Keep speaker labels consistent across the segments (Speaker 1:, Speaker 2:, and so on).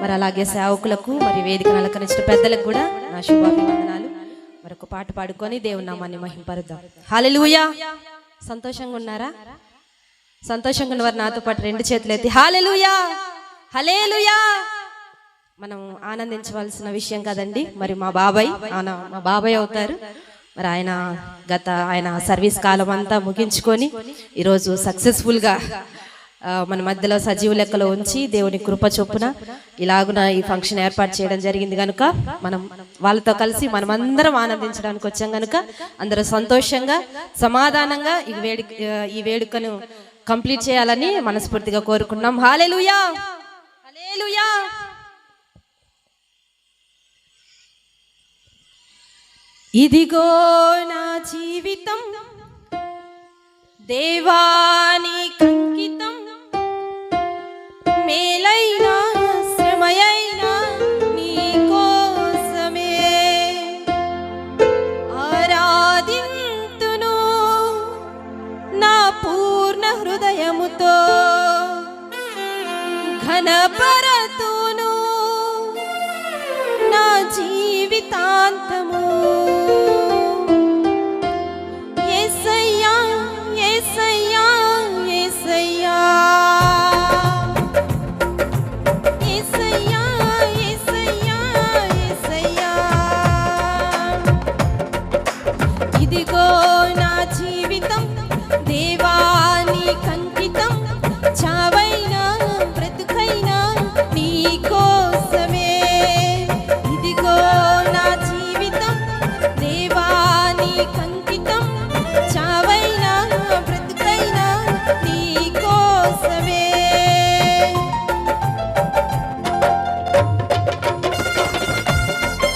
Speaker 1: మరి అలాగే సేవకులకు మరి వేదికను అలంకరించిన పెద్దలకు కూడా నా శుభాభివందనాలు. మరొక పాట పాడుకొని దేవుని నామాన్ని మహింపరుద్దాం. హల్లెలూయా. సంతోషంగా ఉన్నారా? సంతోషంగా ఉన్నవారు నాతో పాటు రెండు చేతులు ఎత్తి హల్లెలూయా హల్లెలూయా. మనం ఆనందించవలసిన విషయం కదండి. మరి మా బాబాయ్ అవుతారు. మరి ఆయన సర్వీస్ కాలం అంతా ముగించుకొని ఈరోజు సక్సెస్ఫుల్గా మన మధ్యలో సజీవ లెక్కలో ఉంచి దేవుని కృప చొప్పున ఇలాగున ఈ ఫంక్షన్ ఏర్పాటు చేయడం జరిగింది కనుక మనం వాళ్ళతో కలిసి మనమందరం ఆనందించడానికి వచ్చాం కనుక అందరూ సంతోషంగా సమాధానంగా ఈ వేడుకను కంప్లీట్ చేయాలని మనస్ఫూర్తిగా కోరుకున్నాం. హల్లెలూయా హల్లెలూయా. ఇదిగో నా జీవితం దేవానికి అంకితం, మేలైన శ్రమయైన నీ కోసమే ఆరాధింతును నా పూర్ణ హృదయముతో, ఘనపరతును నా జీవితాంతము. యేసయ్యా యేసయ్యా యేసయ్యా యేసయ్యా యేసయ్యా యేసయ్యా. ఇదిగో నా జీవితం దేవానికి అంకితం, చావైనా బ్రతుకైనా నీ కోసమే. ఇదిగో నా జీవితం దేవానికి అంకితం, చావైనా బ్రతుకైనా నీ కోసమే.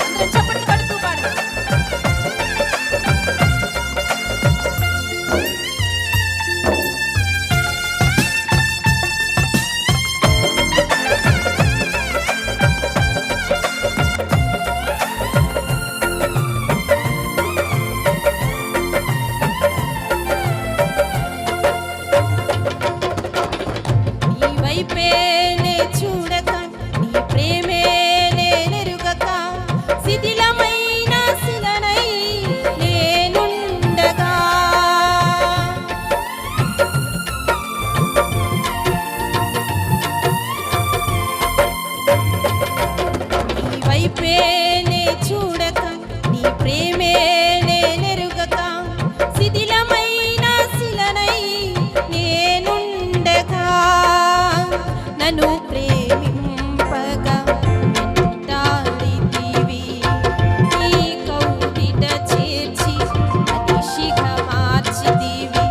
Speaker 1: అందరం చప్పట్లు కొడుతూ పాడదాం. నీ వైపేనే చూడక, నీ ప్రేమేనే నెరుగక, శిథిలమైన శిలనై నేనుండగా. నీ వైపేనే చూడక, నీ ప్రేమేనే నెరుగక, శిథిలమైన శిలనై నేనుండగా. నన్ను ప్రేమింపగా వెంటాడితివి, నీ కౌగిట చేర్చి అతిశిగా మార్చితివి.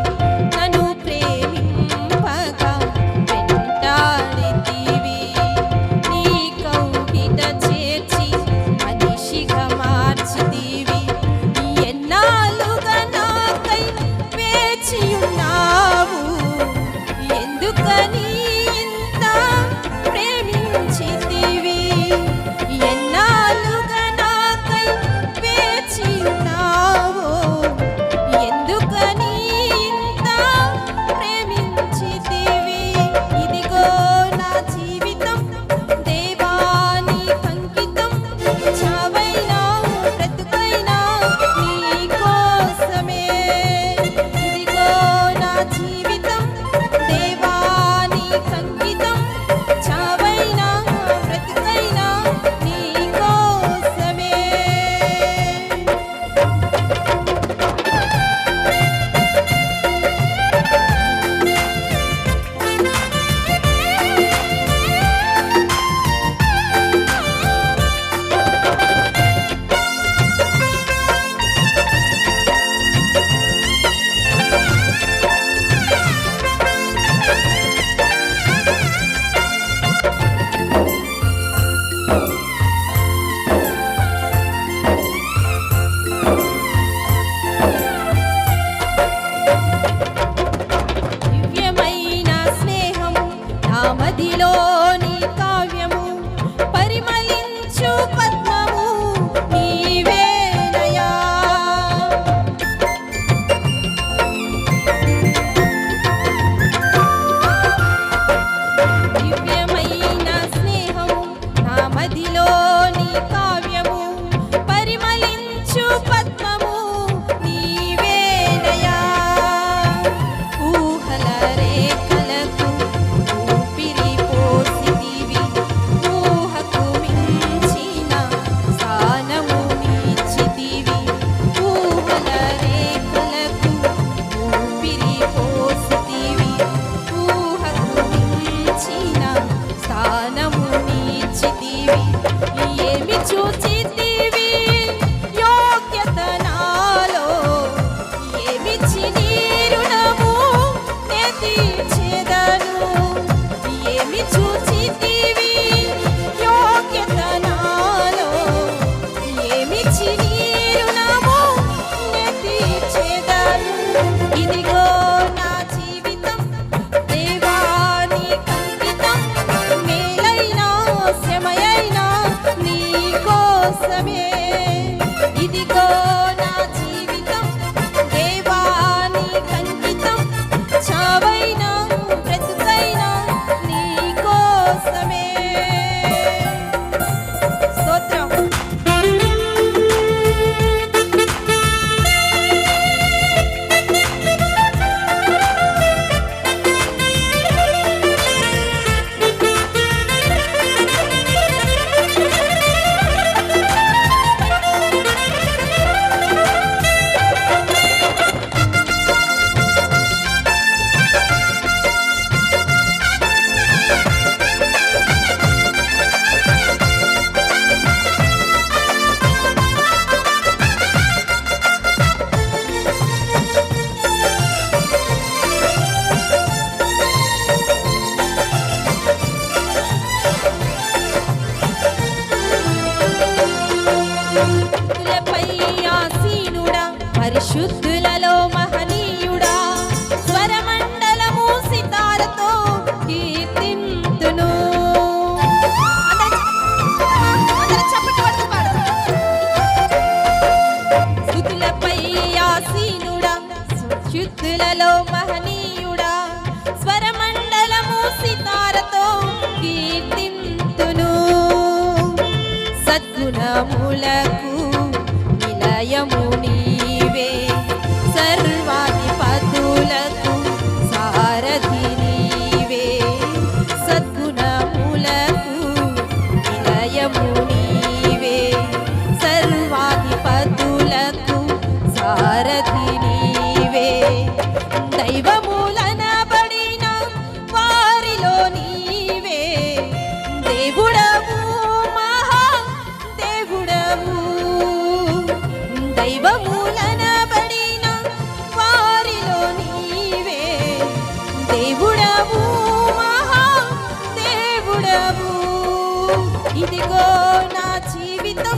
Speaker 1: నన్ను ప్రేమింపగా వెంటాడితివి, నీ కౌగిట చేర్చి అతిశిగా మార్చితివి. ఎన్నాళ్ళుగా నాకై వేచియున్నావు, ఎందుకని ఇంత ప్రేమించితివి. ఎన్నాళ్ళుగా నాకై వేచియున్నావు, ఎందుకని ఇంత ప్రేమించితివి. ఇదిగో నా జీవితం దేవానికి అంకితం, చావైనా బ్రతుకైనా నీ కోసమే. ఇదిగో నా జీవితం దేవానికి అంకితం, చావైనా బ్రతుకైనా నీ కోసమే. దివ్యమైన స్నేహము నా మదిలోని కావ్యము, పరిమళించు పద్మము నీవేనయా. దివ్యమైన స్నేహము నా మదిలోని కావ్యము పరిమళించు పద్మము నీవేనయా. ఊహల రేఖలకు ఊపిరి పోసితివి, ఊహకు మించిన స్థానము నీచితివి. ఊహల రేఖలకు ఊపిరి పోసితివి, ఊహకు మించిన స్థానము నీచితివి. ఏమి చూచితివి యోగ్యత నాలో, ఏమిచ్చి నీ రుణము నే తీర్చెదను. ఏమి చూచితివి యోగ్యత నాలో, ఏమిచ్చి నీ రుణము నే తీర్చెదను. ఇదిగో నా జీవితం దేవా నీకంకితం, మేలైనా శ్రమయైనా నీ కోసమే. ఇదిగో నా జీవితం దేవా నీకంకితం, చావైనా బ్రతుకైనా నీ కోసమే. స్తోత్రం. భక్తులపై ఆసీనుడా, పరిశుద్ధులలో మహనీయుడా, స్వరమండలము సితారతో కీర్తింతును. స్తుతులపై ఆసీనుడా, శుద్ధులలో మహనీయుడా, స్వరమండలము సితారతో కీర్తింతును. సద్గుణములకు నిలయము నీవే, సర్వాధిపతులకు సారథి నీవే. సద్గుణములకు నిలయము నీవే, సర్వాధిపతులకు సారథి నీవే. దైవములనబడిన వారిలో నీవే దేవుడవు, మహా దేవుడవు. దైవములనబడిన వారిలో నీవే దేవుడవు, మహా దేవుడవు. ఇదిగో నా జీవితం